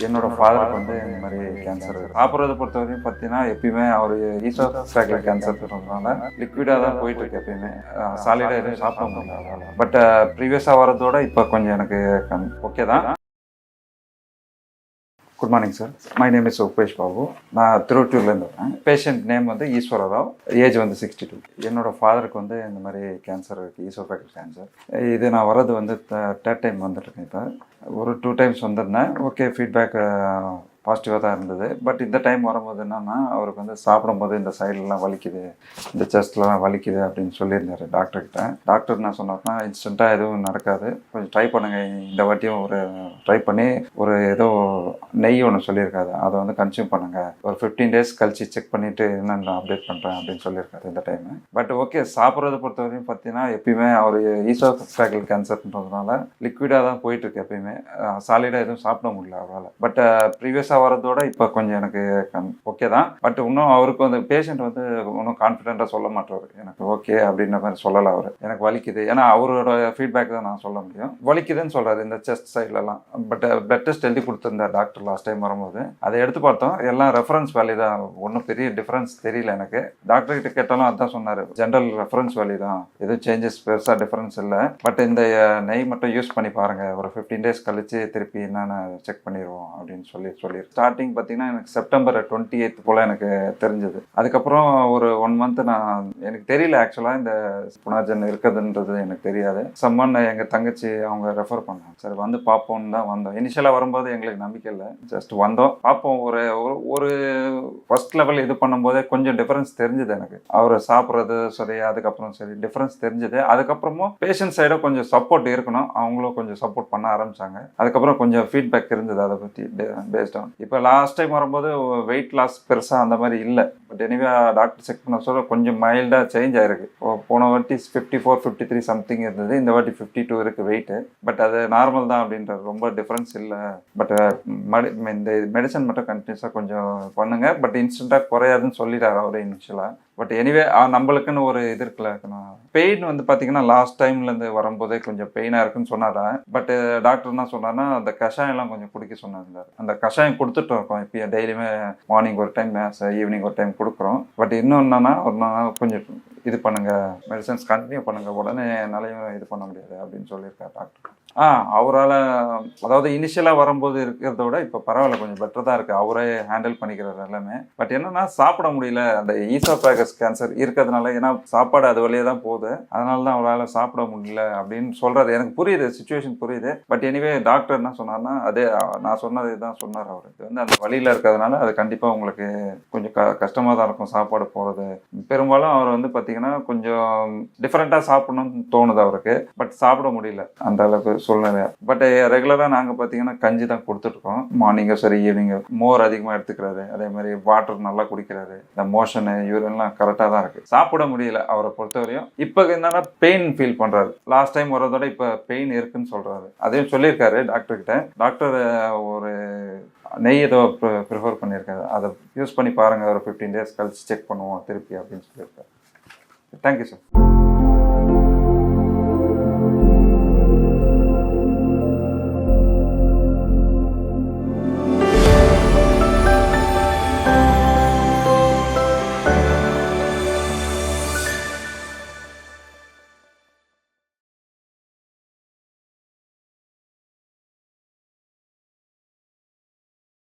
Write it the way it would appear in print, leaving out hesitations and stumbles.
என்னோட ஃபாதருக்கு வந்து இந்த மாதிரி கேன்சர் சாப்பிட்றத பொறுத்த வரைக்கும் பார்த்தீங்கன்னா எப்பயுமே அவர் ஈசோஃபேகல் கேன்சர்ன்றதுனால லிக்விடாக தான் போயிட்டு இருக்கு எப்பயுமே. சாலிடாக எதுவும் சாப்பிட முடியல அவரால். பட் ப்ரீவியஸாக வரதோட இப்போ கொஞ்சம் எனக்கு ஓகே தான். Good morning sir, my name is Upesh Babu. நான் திருவொற்றியூர்லேருந்து வரேன். பேஷண்ட் நேம் வந்து ஈஸ்வரராவ், ஏஜ் வந்து 62. என்னோட ஃபாதருக்கு வந்து இந்த மாதிரி கேன்சர் இருக்குது, ஈசோஃபேகல் கேன்சர். இது நான் வர்றது வந்து தேர்ட் டைம் வந்துட்டுருக்கேன். இப்போ ஒரு 2 டைம்ஸ் வந்திருந்தேன். ஓகே, ஃபீட்பேக் பாசிட்டிவாக தான் இருந்தது. பட் இந்த டைம் வரும்போது என்னென்னா, அவருக்கு வந்து சாப்பிடும்போது இந்த சைட்லலாம் வலிக்குது, இந்த செஸ்ட்லாம் வலிக்குது அப்படின்னு சொல்லியிருந்தார் டாக்டர்கிட்ட. டாக்டர் என்ன சொன்னார்னா, இன்ஸ்டண்ட்டாக எதுவும் நடக்காது, கொஞ்சம் ட்ரை பண்ணுங்கள், இந்த வாட்டியும் ஒரு ட்ரை பண்ணி ஒரு ஏதோ நெய் ஒன்று சொல்லியிருக்காரு, அதை வந்து கன்சியூம் பண்ணுங்கள், ஒரு 15 days கழிச்சு செக் பண்ணிவிட்டு என்னென்ன அப்டேட் பண்ணுறேன் அப்படின்னு சொல்லியிருக்காரு இந்த டைமு. பட் ஓகே, சாப்பிட்றத பொறுத்த வரையும் பார்த்தீங்கன்னா எப்பயுமே அவர் ஈசோஃபேகல் கேன்சர்ன்றதுனால லிக்விடாக தான் போயிட்டுருக்கு எப்பயுமே. சாலிடாக எதுவும் சாப்பிட முடியல அவரால். பட் ப்ரீவியஸாக வரதோட இப்போ கொஞ்சம் எனக்கு ஓகே தான். பட் இன்னும் அவருக்கு வந்து பேஷண்ட் வந்து இன்னும் கான்ஃபிடென்ட்டாக சொல்ல மாட்டார், எனக்கு ஓகே அப்படின்ற மாதிரி சொல்லலை அவர். எனக்கு வலிக்குது, ஏன்னா அவரோட ஃபீட்பேக் தான் நான் சொல்ல முடியும். வலிக்குதுன்னு சொல்கிறாரு இந்த செஸ்ட் சைட்லலாம். பட் பிளட் டெஸ்ட் எழுதி கொடுத்துருந்தார் டாக்டர் லாஸ்ட் டைம் வரும்போது. அதை எடுத்து பார்த்தோம், எல்லாம் ரெஃபரன்ஸ் வேல்யூ தான், ஒன்றும் பெரிய டிஃப்ரென்ஸ் தெரியல எனக்கு. டாக்டர் கிட்ட கேட்டாலும் அதுதான் சொன்னார், ஜென்ரல் ரெஃபரன்ஸ் வேல்யூ தான், எதுவும் சேஞ்சஸ் பெருசாக டிஃப்ரென்ஸ் இல்லை. பட் இந்த நெய் மட்டும் யூஸ் பண்ணி பாருங்கள், ஒரு 15 days கழிச்சு திருப்பி என்னென்ன செக் பண்ணிடுவோம் அப்படின்னு சொல்லி ஸ்டார்டிங் பார்த்தீங்கன்னா எனக்கு செப்டம்பர் 28 போல் எனக்கு தெரிஞ்சது. அதுக்கப்புறம் ஒரு 1 month எனக்கு தெரியல ஆக்சுவலாக இந்த புனாஜன் இருக்குதுன்றது எனக்கு தெரியாது. சம்மன் எங்கள் தங்கச்சி அவங்க ரெஃபர் பண்ணாங்க. சரி வந்து பார்ப்போம்னு தான் வந்தோம். இனிஷியலாக வரும்போது எங்களுக்கு நம்பிக்கை இல்லை, ஜஸ்ட் வந்தோம் பார்ப்போம். ஒரு ஃபர்ஸ்ட் லெவல் இது பண்ணும்போதே கொஞ்சம் டிஃபரன்ஸ் தெரிஞ்சுது எனக்கு. அவர் சாப்பிட்றது சரி, அதுக்கப்புறம் சரி டிஃபரன்ஸ் தெரிஞ்சுது. அதுக்கப்புறமும் பேஷண்ட் சைடும் கொஞ்சம் சப்போர்ட் இருக்கணும், அவங்களும் கொஞ்சம் சப்போர்ட் பண்ண ஆரம்பிச்சாங்க. அதுக்கப்புறம் கொஞ்சம் ஃபீட்பேக் இருந்தது அதை பற்றி பேஸ்ட் ஆன். இப்போ லாஸ்ட் டைம் வரும்போது வெயிட் லாஸ் பெருசாக அந்த மாதிரி இல்லை. பட் எனிவே டாக்டர் செக் பண்ண சொல்ல கொஞ்சம் மைல்டாக சேஞ்ச் ஆயிருக்கு. போன வாட்டி 54 53 சம்திங் இருந்தது, இந்த வாட்டி 52 இருக்குது வெயிட்டு. பட் அது நார்மல் தான் அப்படின்றது, ரொம்ப டிஃப்ரென்ஸ் இல்லை. பட் இந்த மெடிசன் மட்டும் கண்டினியூஸாக கொஞ்சம் பண்ணுங்க, பட் இன்ஸ்டண்ட்டாக குறையாதுன்னு சொல்லிட்டாரு அவரே இனிஷியலாக. பட் எனிவே நம்மளுக்குன்னு ஒரு இது இருக்குல்ல, பெயின் வந்து பார்த்தீங்கன்னா லாஸ்ட் டைம்லேருந்து வரும்போதே கொஞ்சம் பெயினாக இருக்குன்னு சொன்னாரா. பட் டாக்டர் என்ன சொன்னார்னா, அந்த கஷாயம்லாம் கொஞ்சம் குடிக்க சொன்னார். அந்த கஷாயம் கொடுத்துட்டு இருக்கோம் இப்போ டெய்லியுமே. மார்னிங் ஒரு டைம், ஈவினிங் ஒரு டைம் கொடுக்குறோம். பட் இன்னும் என்னன்னா, ஒரு நாள் கொஞ்சம் இது பண்ணுங்கள், மெடிசன்ஸ் கண்டினியூ பண்ணுங்கள், உடனே என்னாலையும் இது பண்ண முடியாது அப்படின்னு சொல்லியிருக்காரு டாக்டர். அவரால், அதாவது இனிஷியலாக வரும்போது இருக்கிறத விட இப்போ பரவாயில்ல, கொஞ்சம் பெட்டர் தான் இருக்குது, அவரே ஹேண்டில் பண்ணிக்கிறார் எல்லாமே. பட் என்னன்னா, சாப்பிட முடியல, அந்த ஈசோஃபேகஸ் கேன்சர் இருக்கிறதுனால. ஏன்னா சாப்பாடு அது வழியே தான் போகுது, அதனால தான் அவரால் சாப்பிட முடியல அப்படின்னு சொல்கிறாரு. எனக்கு புரியுது, சுச்சுவேஷன் புரியுது. பட் எனிவே டாக்டர் என்ன சொன்னார்னா, அதே நான் சொன்னது தான் சொன்னார் அவர். இது வந்து அந்த வழியில் இருக்கிறதுனால அது கண்டிப்பாக உங்களுக்கு கொஞ்சம் கஷ்டமாக தான் இருக்கும் சாப்பாடு போகிறது. பெரும்பாலும் அவர் வந்து பார்த்தீங்கன்னா கொஞ்சம் டிஃப்ரெண்ட்டாக சாப்பிடணும்னு தோணுது அவருக்கு, பட் சாப்பிட முடியல அந்த அளவுக்கு சூழ்நிலை. பட் ரெகுலராக நாங்கள் பார்த்தீங்கன்னா கஞ்சி தான் கொடுத்துட்ருக்கோம், மார்னிங்கும் சரி ஈவினிங்கு. மோர் அதிகமாக எடுத்துக்கிறாரு, அதே மாதிரி வாட்டர் நல்லா குடிக்கிறாரு, இந்த மோஷனு யூரின்லாம் கரெக்டாக தான் இருக்குது. சாப்பிட முடியல அவரை பொறுத்தவரையும். இப்போ என்னன்னா பெயின் ஃபீல் பண்ணுறாரு. லாஸ்ட் டைம் வரதோட இப்போ பெயின் இருக்குன்னு சொல்கிறாரு. அதையும் சொல்லியிருக்காரு டாக்டர்கிட்ட. டாக்டர் ஒரு நெய் ஏதோ ப்ரிஃபர் பண்ணியிருக்காரு, அதை யூஸ் பண்ணி பாருங்கள், ஒரு 15 days கழிச்சு செக் பண்ணுவோம் திருப்பி அப்படின்னு சொல்லியிருக்காரு. Thank you sir.